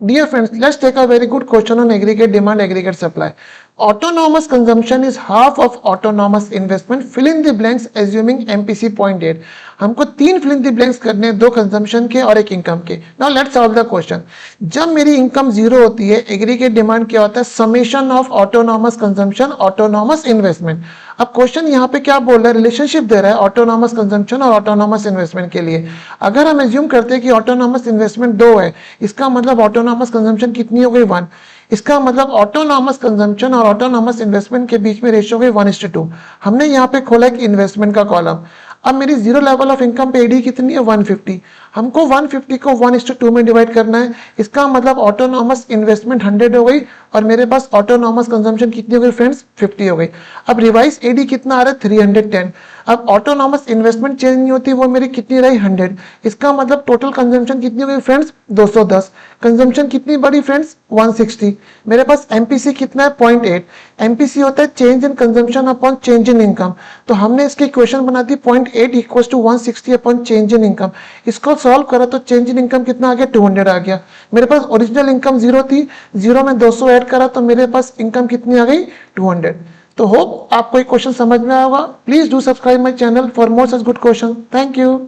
Dear friends, let's take a very good question on aggregate demand, aggregate supply. Autonomous consumption is half of autonomous investment. Fill in the blanks assuming MPC 0.8. हमको तीन fill in the blanks करने हैं, दो consumption के और एक income के. Now let's solve the question. जब मेरी इनकम जीरो होती है, एग्रीगेट डिमांड क्या होता है? Summation of autonomous consumption, autonomous investment. अब क्वेश्चन यहाँ पे क्या बोल रहा है? रिलेशनशिप दे रहा है ऑटोनॉमस कंजम्पशन और ऑटोनॉमस इन्वेस्टमेंट के लिए. अगर हम एज्यूम करते हैं कि ऑटोनॉमस इन्वेस्टमेंट 2 है, इसका मतलब ऑटोनॉमस कंजम्पशन कितनी हो गई? 1. इसका मतलब ऑटोनॉमस कंजम्पशन और ऑटोनॉमस इन्वेस्टमेंट के बीच में रेशियो हो गई 1:2. हमने यहाँ पे खोला एक इन्वेस्टमेंट का कॉलम. अब मेरी जीरो लेवल ऑफ इनकम पे एडी कितनी है? 150. हमको 150 को 1:2 में डिवाइड करना है. इसका मतलब ऑटोनॉमस इन्वेस्टमेंट 100 हो गई और मेरे पास ऑटोनॉमस कंजम्पशन कितनी हो गई फ्रेंड्स? 50 हो गई. अब रिवाइज एडी कितना आ रहा है? 310. अब ऑटोनॉमस इन्वेस्टमेंट चेंज नहीं होती, वो मेरी कितनी रही? 100. इसका मतलब टोटल कंजम्पशन कितनी हो गई फ्रेंड्स? 210. कंजम्पशन कितनी बढ़ी फ्रेंड्स? 160. मेरे पास एमपीसी कितना है? 0.8. एमपीसी होता है change in consumption upon change in income. तो हमने इसकी इक्वेशन बना दी 0.8 equals to 160 upon change in income. इसको सॉल्व करा तो चेंज इन इनकम कितना आ गया? 200 आ गया. मेरे पास ओरिजिनल इनकम 0 थी, 0 में 200 ऐड करा तो मेरे पास इनकम कितनी आ गई? 200. तो होप आपको ये क्वेश्चन समझ में आया होगा. Please do subscribe my channel for more such good question. Thank you.